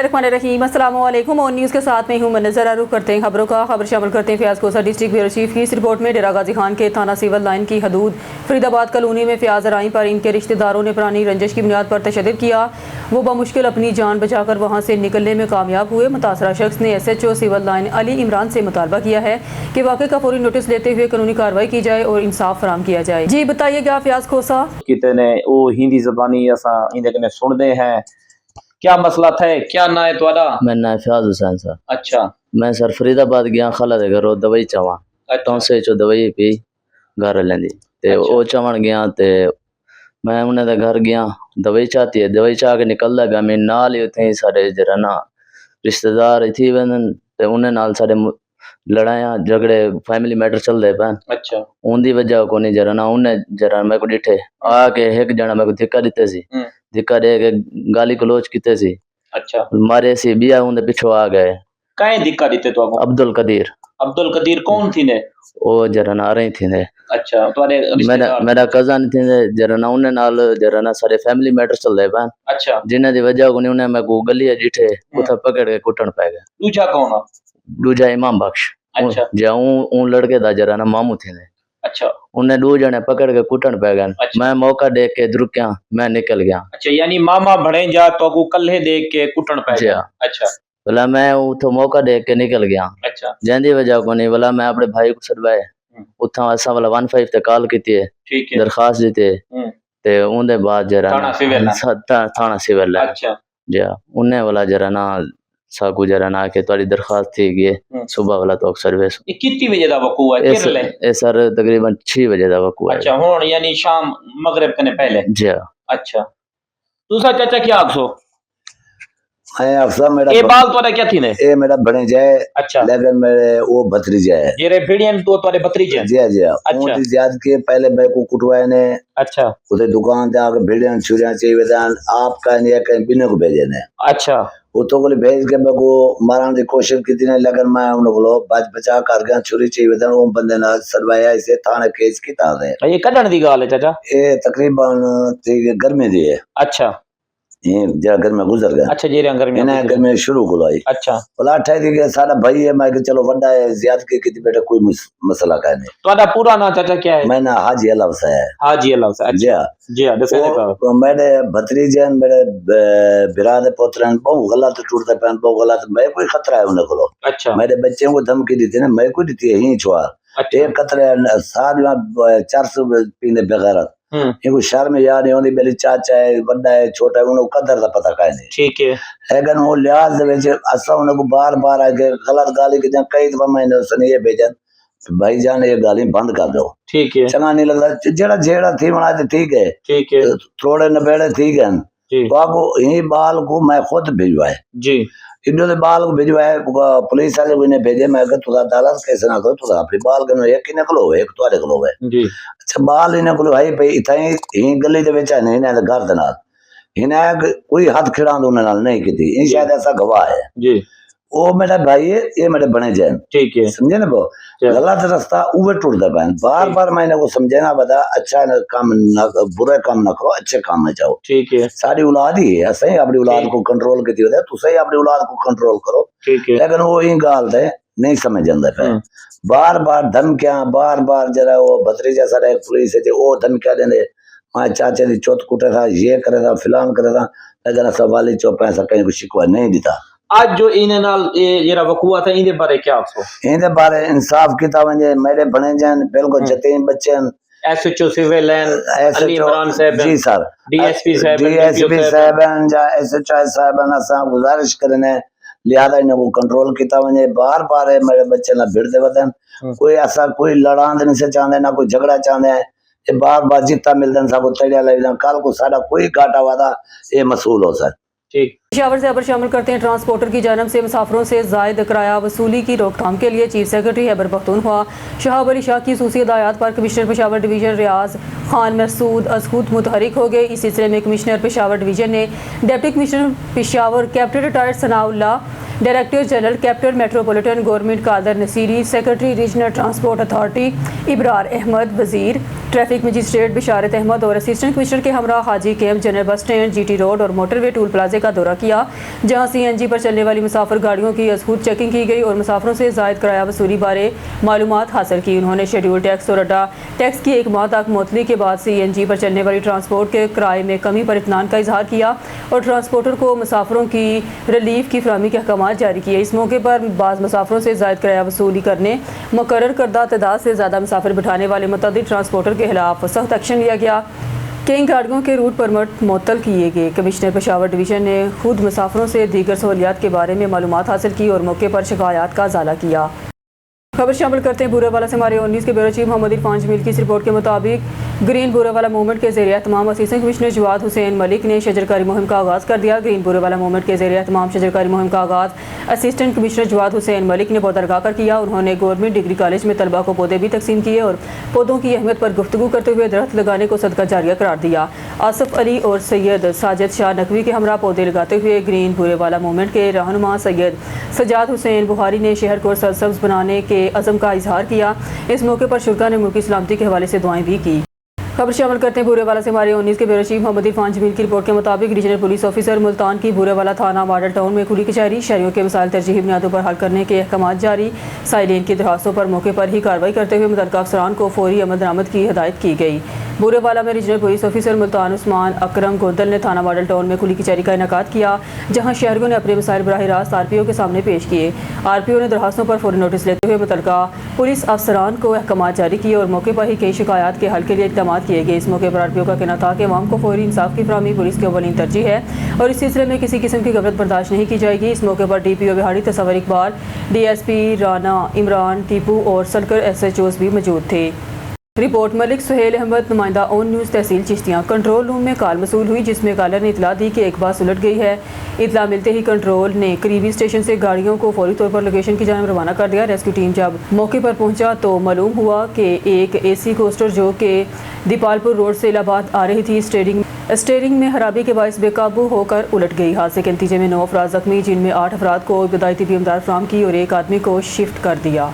बिस्मिल्लाहिर्रहमानिर्रहीम। अस्सलाम वालेकुम। और न्यूज़ के साथ में हूँ मनज़र। रुख करते हैं खबरों का। खबर शामिल करते हैं फयाज़ कोसा डिस्ट्रिक्ट ब्यूरो चीफ की इस रिपोर्ट में। डेरा गाजी खान के थाना सिविल लाइन की हदूद फरीदाबाद कॉलोनी में फयाज़ राई पर इनके रिश्तेदारों ने पुरानी रंजिश की बुनियाद पर तशद्दुद किया। वो बमुश्किल अपनी जान बचाकर वहाँ से निकलने में कामयाब हुए। मुतासरा शख्स ने SHO civil line Ali Imran से मुतालबा किया है कि वाक़े का फौरी नोटिस लेते हुए कानूनी कार्रवाई की जाए और इंसाफ फराहम किया जाए। जी बताइएगा फयाज़ कोसा। कितने वो हिंदी ज़बानी असा इंदे कने सुनदे हैं, क्या मसला था? क्या ना है तुम्हारा? मेरा नाम फयाज हुसैन सर। अच्छा मैं सर फरीदाबाद गया खाला दे घरों दवाई चावा तो से चो दवाई पी घर लेंदी ते ओ चावण गया ते मैं उन्हें दे घर गया दवाई चाहती है दवाई चाह के निकलदा गया मैं नाल ही उथे सारे जरा ना रिश्तेदार थी वनन ते उन्हें नाल सारे लड़ाइयां झगड़े फैमिली मैटर चल रहे पैन। अच्छा उनकी वजह को नहीं जरा ना उन्हें जरा मेरे को डिठे आके एक जना मेरे को धिक्का दिते सी धिक्का दे के गाली गलोच किते सी। अच्छा मारे सी बिया उनके पिछो आ गए। काहे धिक्का दिते तो आपको? अब्दुल कदीर कौन थी ने? वो जरा ना रही थी ने। अच्छा तुम्हारे रिश्तेदार? मेरा कजन थी ने जरा ना उन्हें नाल जरा ना सारे फैमिली मैटर चल रहे पैन। अच्छा जिन्हें दी वजह को नहीं उन्हें मैं को गली डिठे उथे पकड़ के कुटन पै गए। दूजा कौन है? दूजा इमाम बख्श। अच्छा जा उन लड़के दा जरा ना मामू थे ने। अच्छा उन्हें दो जने पकड़ के कुटन पै गए। अच्छा। मैं मौका देख के रुकया मैं निकल गया। अच्छा यानी मामा भड़े जा तो को कल्हे देख के कुटन पै गया। अच्छा बोला मैं उतो मौका देख के निकल गया। अच्छा जंदी वजह को नहीं बोला मैं अपने भाई को सदवाए उथा असा वाला 15 ते कॉल की थी ठीक है दरखास्त दी थी ते उनके बाद जरा थाना सिविल थाना सिविल है। अच्छा जा उन्हें वाला जरा ना साकू जरा ना के तुम्हारी दरखास्त थी गई सुबह वाला तो सर्विस ये कितनी बजे दा वकूआ है? किरले ए सर तकरीबन 6 बजे दा वकूआ है। अच्छा हुन यानी शाम मगरिब कने पहले। जी अच्छा दूसरा चाचा क्या आखसो? मैं अफसर मेरा ये बाल तोरा क्या थी ने? ए मेरा बने जाए। अच्छा लेकिन मेरे वो भतीजा है ये रे भिड़ियन तो तोरे भतीजे हैं? जी जी अच्छा उनकी ज्यादा के पहले मैं को कुटवाए ने। अच्छा उधर दुकान पे आके भिड़ियन छुरियां चाहिए वेदान आप का नहीं कहीं बिना को भेजे ने। अच्छा वो तो को भेज के मैं को मारने की कोशिश की थी ने लेकिन मैं उन को बच बचा कर गया छुरी चाहिए वेदान वो बंदे ने सदवाया इसे थाने केस की था दे। ये कदन दी गाल है चाचा? ये तकरीबन गर्मी दी है। अच्छा ये जरा घर में गुजर गया। अच्छा जेरे अंगर में इन्हें घर में शुरू को लाई। अच्छा बोला ठहरी के सारा भाई है मैं कि चलो वड्डा है ज्यादा के कितनी बेटा कोई मसला का नहीं। तोड़ा पूरा ना चाचा क्या है? मैं ना हाजी अल्लाह से है। हाजी अल्लाह से। अच्छा जी हां दसे का तो मेरे भतीजे मेरे बिरादर पोतरन बहुत गलत टूटते पैन बहुत गलत मैं कोई खतरा है उन्हें को। अच्छा मेरे बच्चे को धमकी दी थी ना मैं को दी थी यही छुआ एक खतरे साल में 400 पीने बगैर इनको शर्म में याद नहीं होती मेरी चाचा है बड़ा है छोटा है उन्हें कदर का पता का नहीं। ठीक है लेकिन वो लिहाज दे असा उनको बार बार आके गलत गाली के कई दफा मैंने उसने ये भेजन भाई जान ये गाली बंद कर दो। ठीक है चंगा नहीं लगता जेड़ा जेड़ा थी बना ठीक है थोड़े नबेड़े ठीक है तो आपको यही बाल को मैं खुद भिजवाए जी इन्होंने बाल को भिजवाए पुलिस वाले को भेजे मैं तुझा अदालत कैसे ना करो तुझा अपनी बाल के एक ही निकलो एक तुम्हारे को है जी। अच्छा बाल इन्हें को भाई भाई इतना ही गली दे बेचा नहीं ना घर दे नाल इन्हें कोई हाथ खिड़ा दो नाल नहीं की थी शायद ऐसा गवाह है जी। वो मेरा भाई है ये मेरे बने जैन ठीक है समझे ना वो गलत रास्ता उवे टूटता पैन बार बार मैंने को समझाना बता अच्छा काम न बुरे काम न करो अच्छे काम में जाओ ठीक है सारी औलाद ही है सही अपनी औलाद को कंट्रोल की थी तू सही अपनी औलाद को कंट्रोल करो ठीक है लेकिन वो ही गाल है नहीं समझ जाता है बार बार धमकियां बार बार जरा वो भतीजा सारा एक पुलिस है वो धमकियां देने मां चाचे की चौथ कुटे था ये करे था फिलान करे था लेकिन सवाली चो पैसा कहीं को शिकवा नहीं देता। आज जो इन्हें नाल ये वकूआ था इनके बारे क्या आपको? इनके बारे इंसाफ किता वने मेरे बने जान बिल्कुल यतीम बच्चे SHO civil line Ali Imran साहब जी सर DSP साहब जा SHO साहब असा गुजारिश करने लिहाजा इन्हें को कंट्रोल किता वने बार बार मेरे बच्चे ना भिड़ दे वतन कोई ऐसा कोई लड़ान नहीं से चाहते ना कोई झगड़ा चाहते हैं ये बार बार जितना मिलते सब तड़िया लगना कल को सारा कोई काटा वादा ये मसूल हो सर ठीक। पेशावर से खबर शामिल करते हैं। ट्रांसपोर्टर की जानब से मुसाफरों से जायद किराया वसूली की रोकथाम के लिए चीफ सेक्रेटरी खैबर पख्तूनख्वा शहाब अली शाह की खसूसी हिदायत पर कमिश्नर पेशावर डिवीजन रियाज खान महसूद खुद मुतहरिक हो गए। इस सिलसिले में कमिश्नर पेशावर डिवीजन ने deputy commissioner Peshawar captain retired Sanaullah director general captain metropolitan government Qadir Naseeri secretary regional transport authority Ibrar Ahmad Wazir traffic magistrate बिशारत अहमद और असिस्टेंट कमिश्नर के हमरा Haji camp, general bus stand, GT road और मोटरवे टूल प्लाजे का दौरा किया, जहां CNG पर चलने वाली मुसाफिर गाड़ियों की अजखुद चेकिंग की गई और मुसाफिरों से जायद किराया वसूली बारे मालूमात हासिल की। उन्होंने शेड्यूल टैक्स और अड्डा टैक्स की 1 माह तक मुअत्तली के बाद CNG पर चलने वाली ट्रांसपोर्ट के किराए में कमी पर इत्मीनान का इजहार किया और ट्रांसपोर्टर को मुसाफिरों की रिलीफ की फराहमी के अहकाम जारी किए। इस मौके पर बाज़ मुसाफिरों से जायद किराया वसूली करने, मुकर्रर करदा तादाद से ज़्यादा मुसाफिर बिठाने वाले मुतअद्दिद ट्रांसपोर्टर के खिलाफ सख्त एक्शन लिया गया। कई गाड़ियों के रूट परमिट मुअत्तल किए गए। कमिश्नर पेशावर डिवीज़न ने खुद मुसाफिरों से दीगर सहूलियात के बारे में मालूमात हासिल की और मौके पर शिकायत का इजाला किया। खबर शामिल करते हैं बूरेवाला से हमारे 19 के ब्यूरो चीफ मोहम्मद इरफान जमील की इस रिपोर्ट के मुताबिक ग्रीन बूरेवाला मूवमेंट के ज़रिए तमाम असिस्टेंट कमिश्नर जवाद हुसैन मलिक ने शजरकारी मुहिम का आगाज़ कर दिया। ग्रीन बूरेवाला मूवमेंट के ज़रिए तमाम शजरकारी मुहिम का आगाज़ असिस्टेंट कमिश्नर जवाद हुसैन मलिक ने पौधा लगाकर किया। उन्होंने गवर्नमेंट डिग्री कॉलेज में तलबा को पौधे भी तकसीम किए और पौधों की अहमियत पर गुफ्तगू करते हुए दरख्त लगाने को सदका जारिया करार दिया। आसिफ अली और सैयद साजिद शाह नकवी के हमरा पौधे लगाते हुए ग्रीन बूरेवाला मूवमेंट के रहनुमा सैयद सजाद हुसैन बुहारी ने शहर को सरसब्ज बनाने के अज़म का इजहार किया। इस मौके पर शुरका ने मुल्क की सलामती के हवाले से दुआएं भी की। खबर शामिल करते हैं बूरेवाला से हमारे 19 के ब्यूरो चीफ मोहम्मद इरफान जमील की रिपोर्ट के मुताबिक रीजनल पुलिस ऑफिसर मुल्तान की बूरेवाला थाना मॉडल टाउन में खुली कचहरी, शहरियों के मसाइल तरजीही बुनियादों पर हल करने के अहकाम जारी। साइलेन की दरखास्तों पर मौके पर ही कार्रवाई करते हुए मुतल्लिका अफसरान को फौरी अमल दरामद की हिदायत की गई। बूरेवाला में regional police officer Multan Usman Akram Godal ने थाना मॉडल टाउन में खुली कचहरी का इनेकाद किया, जहां शहरियों ने अपने मसाइल बराह रास्त RPO के सामने पेश किए। RPO ने दरखास्तों पर फौरी नोटिस लेते हुए मुतल्लिका पुलिस अफसरान को अहकाम जारी किए और मौके पर ही कई शिकायत के हल के लिए इक़दाम किए गए। इस मौके पर RPO का कहना था कि अवाम को फौरी इंसाफ की फराहमी पुलिस की अव्वलीन तरजीह है और इस सिलसिले में किसी किस्म की गलत बर्दाश्त नहीं की जाएगी। इस मौके पर DPO बिहाड़ी तसव्वुर इकबाल, DSP राना इमरान, टीपू और सलकर SHOs भी मौजूद थे। रिपोर्ट मलिक सुहेल अहमद, नुमाइंदा on news tehsil Chishtian. Control room में कॉल मसूल हुई जिसमें कॉलर ने इतला दी कि एक बस उलट गई है। इतला मिलते ही कंट्रोल ने करीबी स्टेशन से गाड़ियों को फौरी तौर पर लोकेशन की जानब रवाना कर दिया। रेस्क्यू टीम जब मौके पर पहुंचा तो मालूम हुआ कि एक AC कोस्टर जो कि दीपालपुर रोड से इलाहाबाद आ रही थी, स्टेयरिंग में खराबी के बायस बेकाबू होकर उलट गई। हादसे के नतीजे में 9 अफराद जख्मी, जिनमें 8 अफराद को इब्तदाई तिब्बी इमदाद फराहम की और एक आदमी को शिफ्ट कर दिया।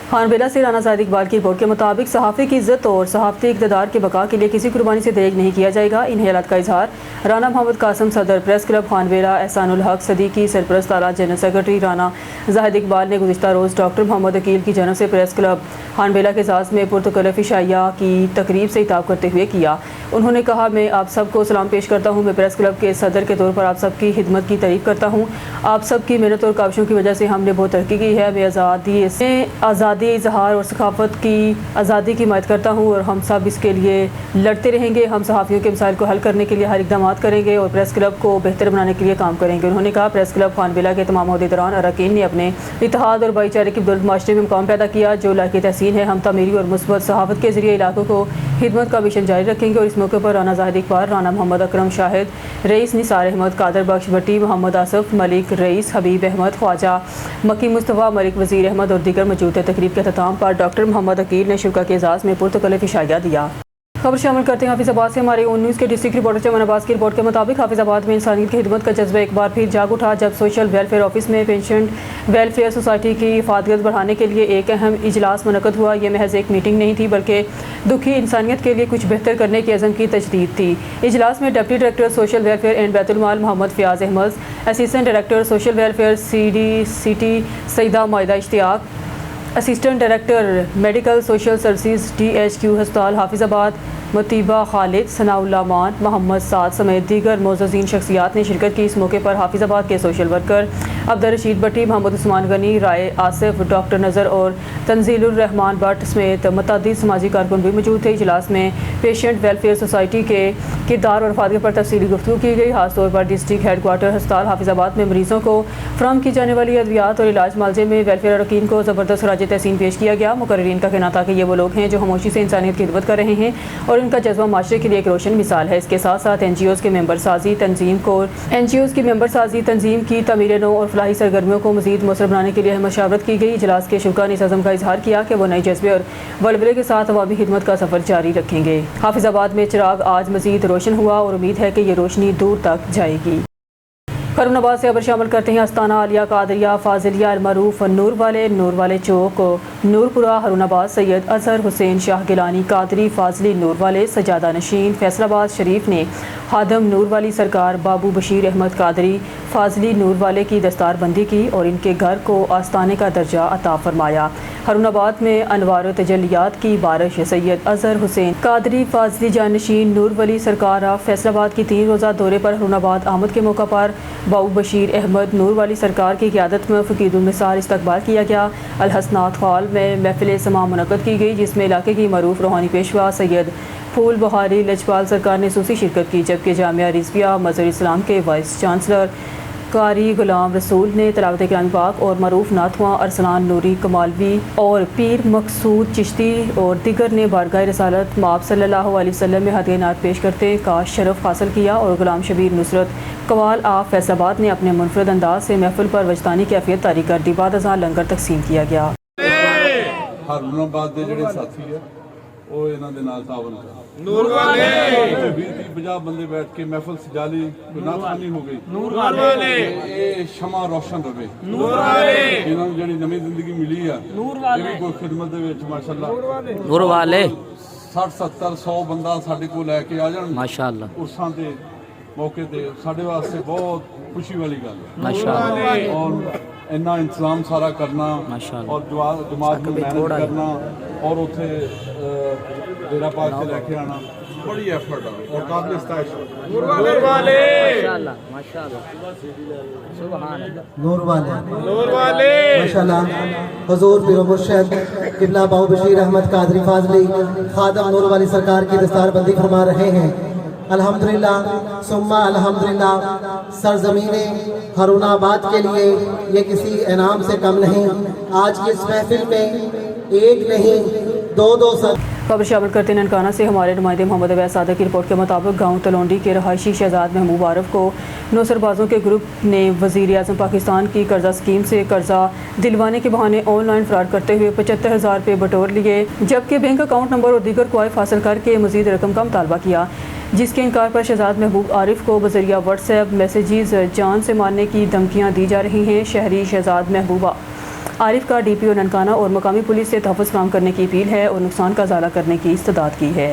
खानबेला से राना ज़ाहिद इकबाल की रिपोर्ट के मुताबिक सहाफ़ी की इज्जत और सहाफ़ती इक़्तिदार के बका के लिए किसी कुर्बानी से दरेग नहीं किया जाएगा। इन ख्यालात का इजहार राना मोहम्मद कासम, सदर प्रेस क्लब खानबेला, एहसानुल हक सदीकी, सरपरस्त आला जनरल सेक्रेटरी राना ज़ाहिद इकबाल ने गुज़िश्ता रोज़ डॉक्टर मोहम्मद अकील की जानब से प्रेस क्लब खानबेला के एजाज़ में पुरतकल्लुफ़ इशाइया की तकरीब से खिताब करते हुए किया। उन्होंने कहा, मैं आप सबको सलाम पेश करता हूँ। मैं प्रेस क्लब के सदर के तौर पर आप सबकी खिदमत की तारीफ़ करता हूँ। आप सबकी मेहनत और काविशों की वजह से हमने बहुत तरक्की की है। मैं आज़ादी इजहार और सकाफत की आज़ादी की हिमायत करता हूँ और हम सब इसके लिए लड़ते रहेंगे। हम सहाफ़ियों के मसाइल को हल करने के लिए हर इक़दाम करेंगे और प्रेस क्लब को बेहतर बनाने के लिए काम करेंगे। उन्होंने कहा, प्रेस क्लब खानबेला के तमाम अहदेदारान अरकान ने अपने इत्तेहाद और भाईचारे की बदौलत माशरे में मुकाम पैदा किया जो लायक तहसीन है। हम तमीरी और मुस्बत सहाफ़त के ज़रिए इलाकों को खिदमत का मिशन जारी रखेंगे। और इस मौके पर राना ज़ाहिद इकबाल, राना मोहम्मद अकरम शाहिद, रईस निसार अहमद, कादर बख्श भट्टी, मोहम्मद आसफ मलिक, रईस हबीब अहमद, ख्वाजा मकी मुस्तफ़ा, मलिक वज़ीर अहमद और दीगर मौजूद थे। तकरीब के अख्ताम पर डॉक्टर मोहम्मद अकील ने शुरा के एजाज़ में पुरतकल्लुफ़ इशाइया दिया। खबर शामिल करते हैं हाफिज़ाबाद से हमारे ON न्यूज़ के डिस्ट्रिक्ट रिपोर्टर चमन अब्बास की रिपोर्ट के मुताबिक हाफिज़ाबाद में इंसानियत की खिदमत का जज्बा एक बार फिर जाग उठा जब सोशल वेलफेयर ऑफिस में पेंशन वेलफेयर सोसाइटी की इफादत बढ़ाने के लिए एक अहम इजलास मुनक़द हुआ। ये महज एक मीटिंग नहीं थी बल्कि दुखी इंसानियत के लिए कुछ बेहतर करने के अज़म की तजदीद थी। इजलास में deputy director social welfare and Baitul Maal Mohammad Fayyaz Ahmad, assistant director social welfare CDCT Saeeda Maida Ishtiaq, assistant director medical social services DHQ हस्पताल हाफिज़ाबाद मुतीबा खालिद, सनाउल्लाह मान, मोहम्मद साद समेत दीगर मोअज़्ज़ज़ीन शख्सियात ने शिरकत की। इस मौके पर हाफिज़ाबाद के सोशल वर्कर अब्दुल रशीद भट्टी, मोहम्मद उस्मान गनी, राय आसिफ, डॉक्टर नज़र और तंजीलुर रहमान भट्ट समेत मुतअद्दिद समाजी कारकुन भी मौजूद थे। इजलास में पेशेंट वेलफेयर सोसाइटी के किरदार और फायदे पर तफसीली गुफ्तगू की गई। खासतौर पर डिस्ट्रिक्ट हेडक्वार्टर हस्पताल हाफिज़ाबाद में मरीजों को फराहम की जाने वाली अद्वियात और इलाज मालजे में वेलफेयर अरकान को ज़बरदस्त खराज तहसीन पेश किया गया। मुकर्रीरीन का कहना था कि ये वो लोग हैं जो खामोशी से इंसानियत की खिदमत कर रहे हैं और इनका जज्बा माशरे के लिए एक रोशन मिसाल है। इसके साथ साथ NGOs की मेंबर साजी तंजीम की तमीर नौ और फलाही सरगर्मियों को मज़ीद मौसर बनाने के लिए मशावरत की गई। इजलास के शुरा ने इस अज़म का इजहार किया कि वो नए जज्बे और वलवले के साथ अवामी खिदमत का सफ़र जारी रखेंगे। हाफिज़ाबाद में चिराग आज मज़ीद रोशन हुआ और उम्मीद है कि ये रोशनी दूर तक जाएगी। हरून आबाद से खबर शामिल करते हैं। अस्ताना आलिया कादरिया फाजिलिया अलमरूफ नूर वाले चौक नूरपुरा हरून आबाद सैयद अजहर हुसैन शाह गिलानी कादरी फाजली नूर वाले सजादा नशीन फैसलाबाद शरीफ ने हादम नूर वाली सरकार बाबू बशीर अहमद कादरी फाजली नूर वाले की दस्तारबंदी की और इनके घर को आस्ताने का दर्जा अता फरमाया। हरून आबाद में अनवार तजलियात की बारिश सैयद अजहर हुसैन कादरी फाजली जानशीन नूर वली सरकार फैसलाबाद की 3 रोज़ा दौरे पर हरून आबाद आमद के मौका पर बाबू बशीर अहमद नूर वाली सरकार की क़यादत में फ़कीदुल मिसाल इस्तकबाल किया गया। अलहसनात हॉल में महफिल समा मुनक़द की गई, जिसमें इलाके की मरूफ रूहानी पेशवा सैयद फूल बहारी लजपाल सरकार ने सूसी शिरकत की, जबकि जामिया रिजविया मज़हर इस्लाम के वाइस चांसलर कारी गुलाम रसूल ने तिलावत कलाम पाक और मरूफ नाथवा अरसलान नूरी कमालवी और पीर मकसूद चिश्ती और दिगर ने बारगाह रसालत माब सल्लल्लाहु अलैहि वसल्लम में हदीए नात पेश करते का शरफ हासिल किया और गुलाम शबीर नुसरत कवाल आप फैसलाबाद ने अपने मुनफरद अंदाज से महफिल पर वजदानी कैफियत तारी कर दी। बाद अज़ां लंगर तकसीम किया गया। हरून आबाद ਦੇ ਜਿਹੜੇ ਸਾਥੀ ਆ ਉਹ ਇਹਨਾਂ ਦੇ ਨਾਲ ਤਾਵਨ ਕਰ ਨੂਰ ਵਾਲੇ 20-50 ਬੰਦੇ ਬੈਠ ਕੇ ਮਹਿਫਲ ਸਜਾ ਲਈ, ਨਾਥਾਨੀ ਹੋ ਗਈ ਨੂਰ ਵਾਲੇ ਇਹ ਸ਼ਮਾ ਰੋਸ਼ਨ ਰਵੇ ਨੂਰ ਵਾਲੇ ਇਹਨਾਂ ਨੂੰ ਜਿਹੜੀ ਨਵੀਂ ਜ਼ਿੰਦਗੀ ਮਿਲੀ ਆ ਨੂਰ ਵਾਲੇ ਕੋਈ ਖਿਦਮਤ ਦੇ ਵਿੱਚ ਮਾਸ਼ਾਅੱਲਾ ਨੂਰ ਵਾਲੇ 60-70-100 ਬੰਦਾ ਸਾਡੇ ਕੋਲ ਲੈ ਕੇ ਆ ਜਾਣ ਮਾਸ਼ਾਅੱਲਾ ਉਰਸਾਂ ਦੇ ਮੌਕੇ ਤੇ ਸਾਡੇ ਵਾਸਤੇ ਬਹੁਤ ਖੁਸ਼ੀ ਵਾਲੀ ਗੱਲ ਹੈ ਮਾਸ਼ਾਅੱਲਾ और इन्ना इंतजाम सारा करना और जमात को मैनेज करना और उथे डेरा पाक से लेके आना बड़ी एफर्ट है और काबिल इस्ताइश नूर वाले माशाअल्लाह हुजूर पीर मुर्शिद किबला बाबू बशीर अहमद कादरी फाजली खादम नूर वाली सरकार की दस्तारबंदी फरमा रहे हैं। अल्हम्दुलिल्लाह सुम्मा अल्हम्दुलिल्लाह सरजमीने हरून आबाद के लिए ये किसी इनाम से कम नहीं। आज की इस महफिल में एक नहीं दो सर खबर शामिल करते हैं ननकाना से हमारे नुमाइंदे मोहम्मद अवैस सादक की रिपोर्ट के मुताबिक गांव तलौंडी के रहायशी शहजाद महबूब आरिफ को नौसरबाजों के ग्रुप ने वज़ीर आज़म पाकिस्तान की कर्जा स्कीम से कर्जा दिलवाने के बहाने ऑनलाइन फ्रॉड करते हुए 75,000 रुपये बटोर लिए, जबकि बैंक अकाउंट नंबर और दीगर क्वाइफ हासिल करके मज़ीद रकम का मुतालबा किया, जिसके इनकार पर शहजाद महबूब आरिफ को बज़रिया व्हाट्सएप मैसेजेस जान से मारने की धमकियाँ दी जा रही हैं। शहरी शहजाद महबूबा आरिफ का DPO ननकाना और मकामी पुलिस से तहफ़्फ़ुज़ काम करने की अपील है और नुकसान का इज़ाला करने की इस्तदाद की है।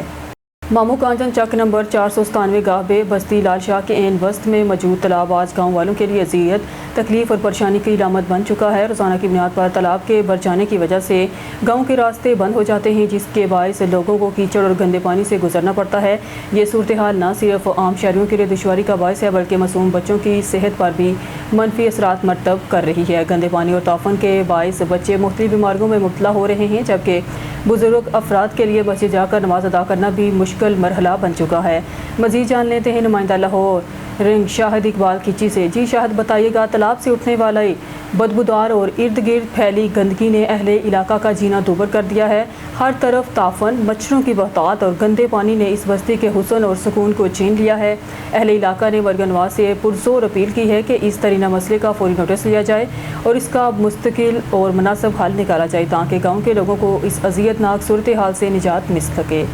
मामू कांजन चक नंबर 497 गाहबे बस्ती लाल शाह के एन वस्त में मौजूद तालाब आज गाँव वालों के लिए अज़ियत तकलीफ और परेशानी की इलामत बन चुका है। रोज़ाना की बुनियाद पर तालाब के भर जाने की वजह से गाँव के रास्ते बंद हो जाते हैं, जिसके बायस लोगों को कीचड़ और गंदे पानी से गुजरना पड़ता है। ये सूरत हाल न सिर्फ आम शहरियों के लिए दुश्वारी का बायस है, बल्कि मासूम बच्चों की सेहत पर भी मनफी असरात मरतब कर रही है। गंदे पानी और ताफन के बायस बच्चे मुख्तलिफ बीमारियों में मुब्तला हो रहे हैं, जबकि बुजुर्ग अफराद के लिए मस्जिद जाकर नमाज अदा करना भी मुश्किल मरहला बन चुका है। मज़ीद जान लेते हैं नुमाइंदा लाहौर रिंग शाहिद इकबाल खिची से। जी शाहिद, बताइएगा, तालाब से उठने वाले बदबूदार और इर्द गिर्द फैली गंदगी ने अहले इलाका का जीना दूभर कर दिया है। हर तरफ ताफन, मच्छरों की बहतात और गंदे पानी ने इस बस्ती के हुस्न और सुकून को छीन लिया है। अहले इलाका ने मरगनवा से पुरजोर अपील की है कि इस तरीना मसले का फौरी नोटिस लिया जाए और इसका मुस्तकिल और मुनासिब हल निकाला जाए, ताकि गाँव के लोगों को इस अजियतनाक सूरत हाल से निजात मिल सके।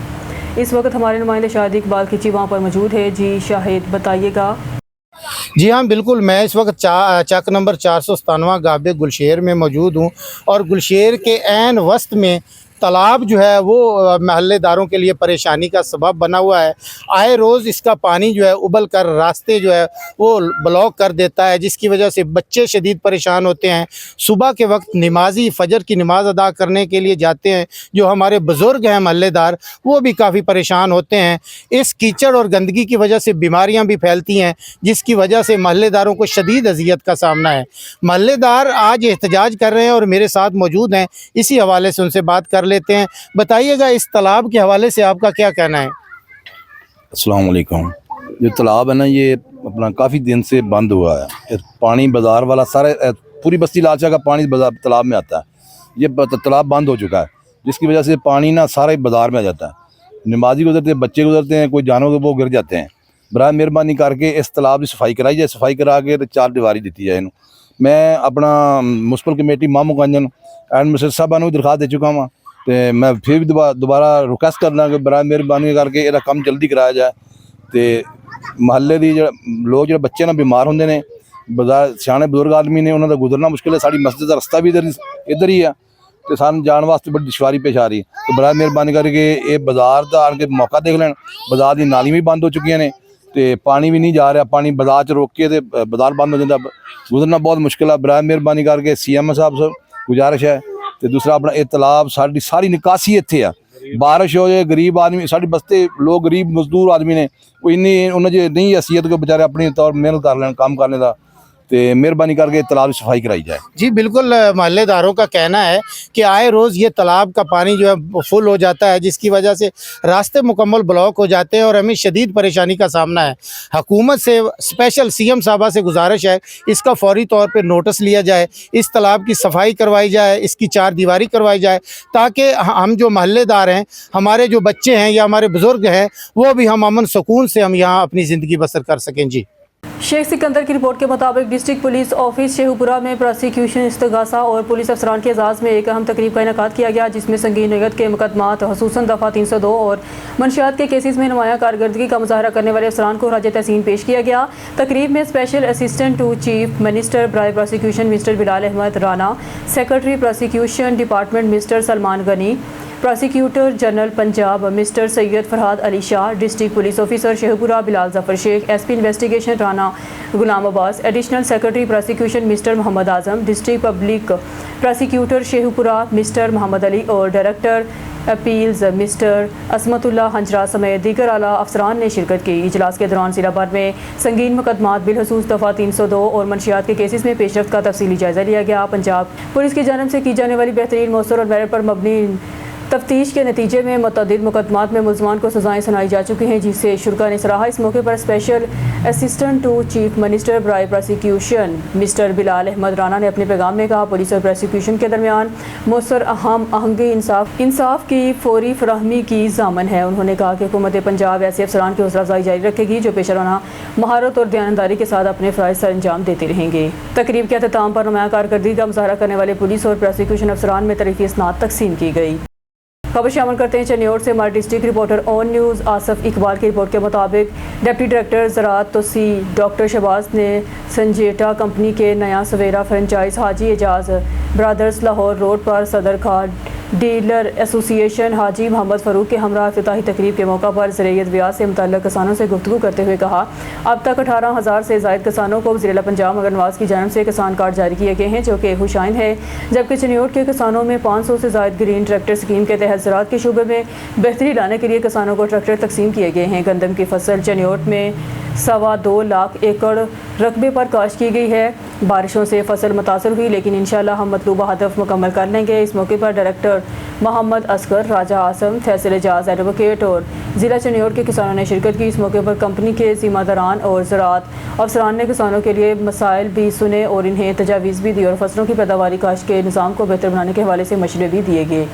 इस वक्त हमारे नुमाइंदे शाहिद इकबाल खिची वहाँ पर मौजूद है। जी शाहिद, बताइएगा। जी हाँ बिल्कुल, मैं इस वक्त चक नंबर 497 गाबे गुलशेर में मौजूद हूँ और गुलशेर के ऐन वस्त में तालाब जो है वो महल्लेदारों के लिए परेशानी का सबब बना हुआ है। आए रोज़ इसका पानी जो है उबल कर रास्ते जो है वो ब्लॉक कर देता है, जिसकी वजह से बच्चे शदीद परेशान होते हैं। सुबह के वक्त नमाजी फजर की नमाज़ अदा करने के लिए जाते हैं, जो हमारे बुज़ुर्ग हैं महल्लेदार, वो भी काफ़ी परेशान होते हैं। इस कीचड़ और गंदगी की वजह से बीमारियाँ भी फैलती हैं, जिसकी वजह से महल्लेदारों को शदीद अजियत का सामना है। महल्लेदार आज एहतजाज कर रहे हैं और मेरे साथ मौजूद हैं, इसी हवाले से उनसे बात कर लेते हैं। बताइएगा, इस तालाब के हवाले से आपका क्या कहना है? अस्सलाम वालेकुम। जो तालाब है ना, ये अपना काफ़ी दिन से बंद हुआ है। पानी बाज़ार वाला सारे पूरी बस्ती लालशाह का पानी तालाब में आता है। ये तालाब बंद हो चुका है, जिसकी वजह से पानी ना सारे बाज़ार में आ जाता है। नमाजी गुजरते हैं, बच्चे गुजरते हैं, कोई जानवर वो गिर जाते हैं। बराए मेहरबानी करके इस तालाब की सफाई कराई जाए, सफाई करा के तो 4 दीवारी दी जाए। मैं अपना म्युनिसिपल कमेटी मामू कांजन एंड मिस्टर साहबा भी दरखास्त दे चुका वहाँ, तो मैं फिर भी दोबारा रिक्वेस्ट करना कि बराए मेहरबानी करके इसका काम जल्दी कराया जाए। तो महल्ले की लोग जो बच्चे ना बीमार होंगे ने, ਬਾਜ਼ਾਰ ਸਿਆਣੇ ਬਜ਼ੁਰਗ ਆਦਮੀ ਨੇ, ਉਹਨਾਂ ਦਾ ਗੁਜ਼ਰਨਾ ਮੁਸ਼ਕਿਲ ਹੈ। ਸਾਡੀ ਮਸਜਿਦ ਦਾ ਰਸਤਾ ਵੀ ਇੱਧਰ ਹੀ ਆ ਤੇ ਸਾਨੂੰ ਜਾਣ ਵਾਸਤੇ ਬੜੀ ਦੁਸ਼ਵਾਰੀ ਪੇਸ਼ ਆ ਰਹੀ ਹੈ। ਤੇ ਬੜਾ ਮਿਹਰਬਾਨੀ ਕਰਕੇ ਇਹ ਬਾਜ਼ਾਰ ਦਾ ਆਣ ਕੇ ਮੌਕਾ ਦੇਖ ਲੈਣ। ਬਾਜ਼ਾਰ ਦੀ ਨਾਲੀਆਂ ਵੀ ਬੰਦ ਹੋ ਚੁੱਕੀਆਂ ਨੇ ਤੇ ਪਾਣੀ ਵੀ ਨਹੀਂ ਜਾ ਰਿਹਾ। ਪਾਣੀ ਬਾਜ਼ਾਰ 'ਚ ਰੋਕ ਕੇ ਤੇ ਬਾਜ਼ਾਰ ਬੰਦ ਹੋ ਜਾਂਦਾ, ਗੁਜ਼ਰਨਾ ਬਹੁਤ ਮੁਸ਼ਕਿਲ ਹੈ। ਬੜਾ ਮਿਹਰਬਾਨੀ ਕਰਕੇ CM ਸਾਹਿਬ ਗੁਜ਼ਾਰਿਸ਼ ਹੈ। ਤੇ ਦੂਸਰਾ ਆਪਣਾ ਇਹ ਤਲਾਬ ਸਾਡੀ ਸਾਰੀ ਨਿਕਾਸੀ ਇੱਥੇ ਆ। ਬਾਰਿਸ਼ ਹੋ ਜਾਏ, ਗਰੀਬ ਆਦمی ਸਾਡੀ ਬਸਤੇ ਲੋਕ ਗਰੀਬ ਮਜ਼ਦੂਰ ਆਦمی ਨੇ, ਕੋਈ ਇੰਨੀ ਉਹਨਾਂ 'ਚ ਨਹੀਂ हैसियत को बेचारे अपनी तौर मेहनत कर लें काम करने का। तो मेहरबानी करके तालाब की सफाई कराई जाए। जी बिल्कुल, महल्लेदारों का कहना है कि आए रोज़ ये तालाब का पानी जो है फुल हो जाता है, जिसकी वजह से रास्ते मुकम्मल ब्लॉक हो जाते हैं और हमें शदीद परेशानी का सामना है। हुकूमत से स्पेशल CM साहबा से गुजारिश है इसका फौरी तौर पर नोटिस लिया जाए, इस तालाब की सफाई करवाई जाए, इसकी चार दीवारी करवाई जाए, ताकि हम जो महल्लेदार हैं, हमारे जो बच्चे हैं या हमारे बुज़ुर्ग हैं, वो भी हम अमन सुकून से हम यहाँ अपनी ज़िंदगी बसर कर सकें। जी शेख सिकंदर की रिपोर्ट के मुताबिक डिस्ट्रिक्ट पुलिस ऑफिस शेखुपुरा में प्रोसिक्यूशन, इस्तगासा और पुलिस अफसरान के एजाज़ में एक अहम तकरीब का इनेकाद किया गया, जिसमें संगीन नोयत के मुकदमात खसूसन दफ़ा 302 और मंशियात के केसेस में नुमाया कारकर्दगी का मुजाहरा करने वाले अफसरान को राज तहसीन पेश किया गया। तकरीब में special assistant to chief minister बराए prosecution mister Bilal Ahmad Rana, secretary prosecution department mister Salman Ghani, prosecutor general Punjab mister Syed Farhad Ali Shah, district police officer Sheikhupura Bilal Zafar Sheikh, SP investigation Rana Ghulam Abbas, additional secretary prosecution mister Mohammad Azam, district public prosecutor Sheikhupura mister Mohammad Ali और director appeals mister Asmatullah Hanjra समेत दीगर आला अफसरान ने शिरकत की। इजलास के दौरान जिला भर में संगीन मुकदमात बिलखसूस दफ़ा 302 और मंशियात के केसेस में पेशरफ्त का तफसीली जायज़ा लिया गया। पंजाब पुलिस की जानब से की जाने वाली बेहतरीन, मौसर और मेरिट पर मबनी तफ्तीश के नतीजे में मुतअद्दिद मुकदमात में मुलज़मान को सज़ाएँ सुनाई जा चुकी हैं, जिससे शुरा ने सराहा। इस मौके पर special assistant to chief minister बराए प्रोसिक्यूशन मिस्टर बिलाल अहमद राना ने अपने पैगाम में कहा, पुलिस और प्रोसिक्यूशन के दरमियान मौसर अहम आहंगी इंसाफ की फौरी फराहमी की ज़ामन है। उन्होंने कहा कि हुकूमत पंजाब ऐसे अफसरान की हौसला अफजाई जारी रखेगी जो पेशराना महारत और दयानतदारी के साथ अपने फ़राइज़ सर अंजाम देते रहेंगे। तकरीब के अख्ताम पर नुमाया कारकर्दगी का मुजाहरा करने वाले पुलिस और प्रोसिक्यूशन अफसरान में तरीफ़ी इसनाद तकसीम की गई। खबर शामिल करते हैं चनियोट से। हमारे district reporter on news Asaf Iqbal की रिपोर्ट के मुताबिक डिप्टी डायरेक्टर ज़राअत तोसी डॉक्टर शहबाज ने संजेटा कंपनी के नया सवेरा फ्रेंचाइज हाजी एजाज ब्रदर्स लाहौर रोड पर सदर खान डीलर एसोसिएशन हाजी मोहम्मद फ़ारूक के हमरा इफ्तिताही तकरीब के मौका पर ज़राअत ब्याज से मुतल्लिक़ किसानों से गुफ्तगू करते हुए कहा, अब तक 18,000 से ज़ायद किसानों को वज़ीर आला पंजाब मगर नवाज़ की जानिब से किसान कार्ड जारी किए गए हैं, जो कि खुशाइन है। जबकि चनियोट के किसानों में 500 से ज़ायद ग्रीन ट्रैक्टर स्कीम के तहत ज़राअत के शूबे में बेहतरी लाने के लिए किसानों को ट्रैक्टर तकसीम किए गए हैं। गंदम की फसल चनियोट में 2.25 लाख एकड़ रकबे पर काश्त की गई है। बारिशों से फसल मुतासर हुई, लेकिन इंशाअल्लाह हम मतलूबा हदफ मुकम्मल कर लेंगे। इस मौके पर डायरेक्टर मोहम्मद असगर, राजा आसम, फैसल एजाज एडवोकेट और ज़िला चनियोट के किसानों ने शिरकत की। इस मौके पर कंपनी के ज़िम्मेदारान और ज़राअत अफसरान ने किसानों के लिए मसाइल भी सुने और इन्हें तजावीज़ भी दी और फसलों की पैदावारी काश्त के निज़ाम को बेहतर बनाने के हवाले से मशवरे भी दिए गए।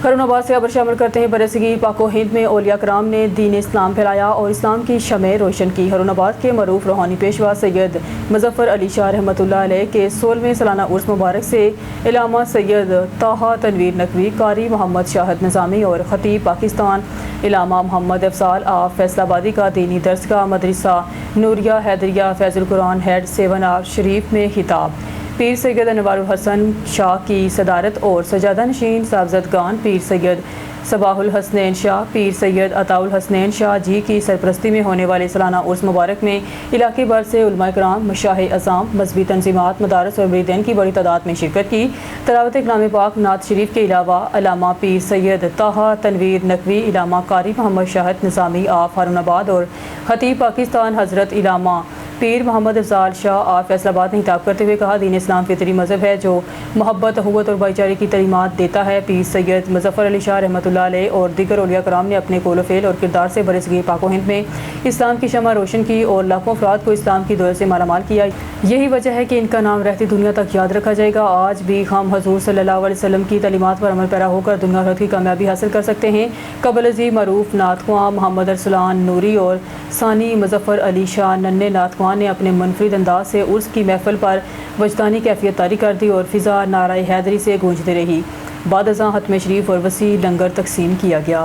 खैरुनाबाद से खबर शामिल करते हैं। बरसगीर पाको हिंद में औलिया कराम ने दीन इस्लाम फैलाया और इस्लाम की शमें रोशन की। खैरुनाबाद के मरूफ रूहानी पेशवा सैयद मुजफ्फर अली शाह रहमतुल्लाह अलैह के 16वें सालाना उर्स मुबारक से इलामा सैयद ताहा तनवीर नकवी, कारी मोहम्मद शाहिद निज़ामी और ख़तीब पाकिस्तान इलामा मोहम्मद अफसाल आप फैसलाबादी का दीनी दर्स का मदरसा नूरिया हैदरिया फैज़ुल कुरान हेड 7 आप शरीफ में खिताब। पीर सैयद अनवारुल हसन शाह की सदारत और सजादा नशीन साहबजादगान पीर सैयद सबाहुल हसनैन शाह, पीर सैयद अताउल हसनैन शाह जी की सरपरस्ती में होने वाले सालाना उर्स मुबारक में इलाके भर से उलमा कराम, मशाइख अज़ाम, मजहबी तंजीमात, मदारस और मुरीदीन की बड़ी तादाद में शिरकत की। तलावत कलाम पाक नात शरीफ के अलावा अलामा पीर सैयद ताहा तनवीर नकवी, इलामा कारी मोहम्मद शाहिद निज़ामी आप हारूनाबाद और ख़तीब पाकिस्तान हज़रत इलामा पीर मोहम्मद अफजाल शाह आप फैसलाबाद ने खिताब करते हुए कहा, दीन इस्लाम फितरी मज़हब है जो मोहब्बत, अखुवत और भाईचारे की तलीमात देता है। पीर सैयद मुजफ्फर अली शाह रहमतुल्लाह अलैह और दीगर औलिया कराम ने अपने कौल फ़ेल और किरदार से बरसगीर पाको हिंद में इस्लाम की शमा रोशन की और लाखों अफराद को इस्लाम की दौलत से मालामाल किया। यही वजह है कि इनका नाम रहती दुनिया तक याद रखा जाएगा। आज भी हम हज़ूर सल्लल्लाहु अलैहि वसल्लम की तालीमात पर अमल पैरा होकर दुनिया भर की कामयाबी हासिल कर सकते हैं। कबल अज़ी मरूफ नातख्वां मोहम्मद अरसलान नूरी और सानी मुजफ्फर अली शाह नन्हे नातख्वां ने अपने मुनफरिद अंदाज से उर्स की महफिल पर वजदानी कैफियत तारी कर दी और फ़िज़ा नाराए हैदरी से गूंजती रही। बाद अज़ां हत्म शरीफ और वसी लंगर तकसीम किया गया।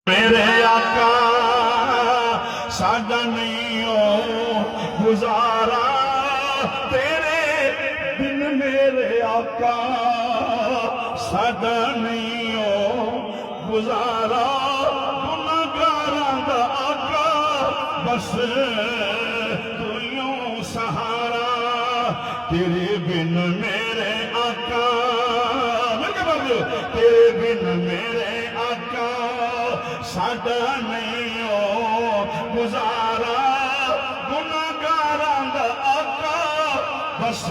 मेरे आका साडा नहीं हो गुजार میرے آقا سادہ نہیں ہو گزارا گناہگاراں دا آقا بس تو یوں سہارا تیرے بن میرے آقا تیرے بن میرے آقا سادہ نہیں ہو گزارا گناہگاراں دا آقا بس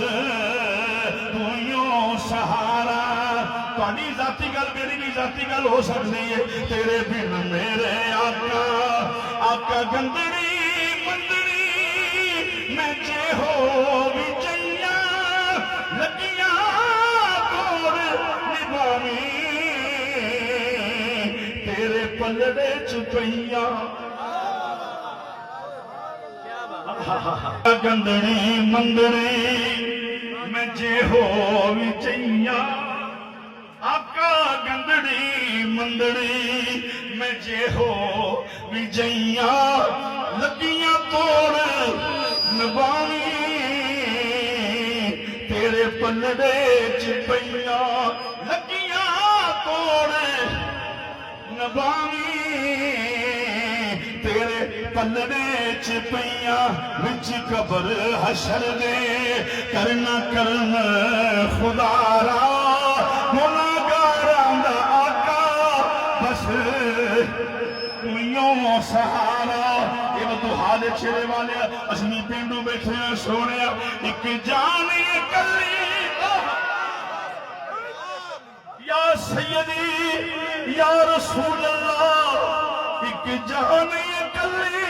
تو یوں سہارا تہاڈی ذاتی گل میری بھی ذاتی گل ہو سکتی ہے تیرے بن میرے آقا آقا گندڑی مندڑی میں جے ہو بھی چاہیے لگیاں توڑ نبھاویں تیرے پلڑے چ پئیاں گندڑی مندڑی میں جے ہو بھی چاہیے آقا گندڑی مندڑی میں جے ہو بھی چاہیے لگیاں توڑ نبھاویں تیرے پلڑے چ پئیاں لگیاں توڑ نبھاویں تیرے پلڑے چ پئیاں وچ قبر حشر دے کرنا کرم خدا را گناہگاراں دا آقا بس تو یوں سہارا یہ بدو حال چھڑے والے اسنی پینڈو بیٹھے ہیں سونے ایک جانی کلی یا سیدی یا رسول اللہ ایک جانی کلی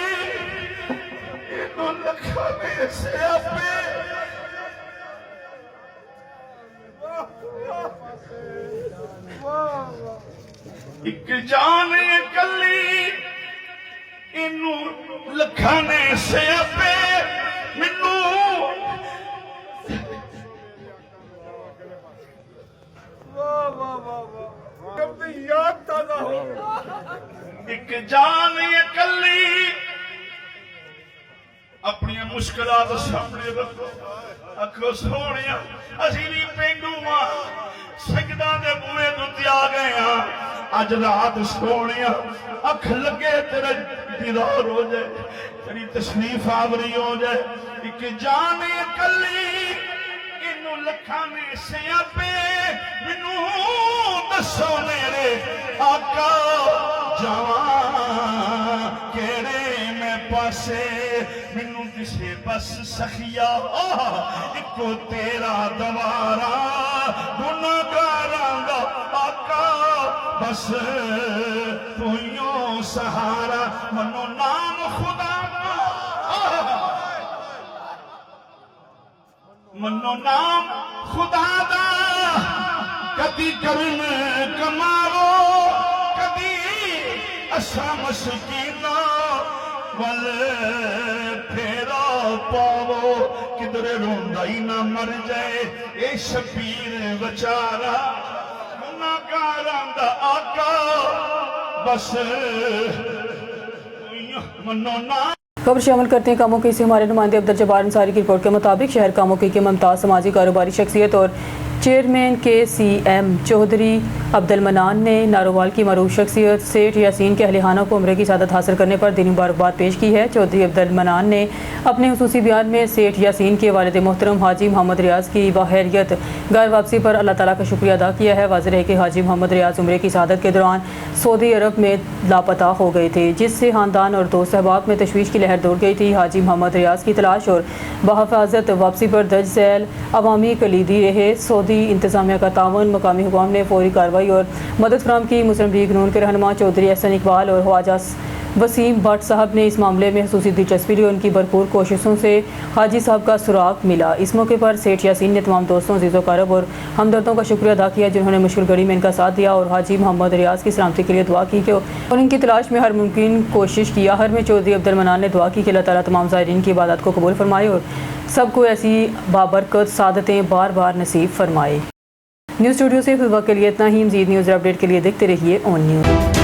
انہوں لکھانے سے اپنے ایک جانی کلی انہوں لکھانے سے اپنے منوں یاد تازہ ہو ایک جان کلی اپنی مشکلات سامنے رکھو اکھو سونیا اسی بھی پینڈو ماں سجدہ دے بوئے دتی آ گئے ہاں اج رات سونیا اکھ لگے تیرا دیدار ہو جائے تیری تشریف آوری ہو جائے ایک جان کلی انہوں لکھانے سے اپے منوں دسو میرے آقا جوان کیڑے میں پاسے منوں کسے بس سخیا ایکو تیرا دوارا گناہگاراں دا آقا بس تو یوں سہارا منو نام خدا منو نام خدا دا کدی کرن کماو کدی اسا مسکینہ ول پھیرا پاو کدھر روندائی نہ مر جائے اے شبیر بچارا گناہگاراں دا آقا بس منو نام خبر شامل کرتے ہیں کاموں کی سے ہمارے نمائندے عبد الجبار انصاری کی رپورٹ کے مطابق شہر کاموں کی ممتاز سماجی کاروباری شخصیت اور چیئرمین کے سی ایم چودھری عبد المنان نے نارووال کی معروف شخصیت سیٹھ یاسین کے اہل خانہ کو عمرے کی سعادت حاصل کرنے پر دینی مبارکباد پیش کی ہے۔ چودھری عبد المنان نے اپنے خصوصی بیان میں سیٹھ یاسین کے والد محترم حاجی محمد ریاض کی باخیریت گھر واپسی پر اللہ تعالیٰ کا شکریہ ادا کیا ہے۔ واضح ہے کہ حاجی محمد ریاض عمرے کی سعادت کے دوران سعودی عرب میں لاپتہ ہو گئے تھے، جس سے خاندان اور دوست احباب میں تشویش کی لہر دوڑ گئی تھی۔ حاجی محمد ریاض کی تلاش اور بحفاظت واپسی پر درج ذیل عوامی کلیدی رہے۔ سعودی انتظامیہ کا تعاون، مقامی حکام نے فوری کارروائی اور مدد فراہم کی۔ مسلم لیگ نون کے رہنما چودھری احسن اقبال اور خواجہ وسیم بٹ صاحب نے اس معاملے میں خصوصی دلچسپی لی۔ ان کی بھرپور کوششوں سے حاجی صاحب کا سراغ ملا۔ اس موقع پر سیٹھ یاسین نے تمام دوستوں، عزیز و اقارب اور ہمدردوں کا شکریہ ادا کیا جنہوں نے مشکل گھڑی میں ان کا ساتھ دیا اور حاجی محمد ریاض کی سلامتی کے لیے دعا کی اور ان کی تلاش میں ہر ممکن کوشش کی۔ آخر میں چودھری عبد المنان نے دعا کی کہ اللہ تعالیٰ تمام زائرین کی عبادات کو قبول فرمائے اور سب کو ایسی بابرکت سعادتیں بار بار نصیب فرمائے۔ نیوز اسٹوڈیو سے فی الوقت کے لیے اتنا ہی۔ مزید نیوز اپڈیٹ کے لیے دیکھتے رہیے اون نیوز۔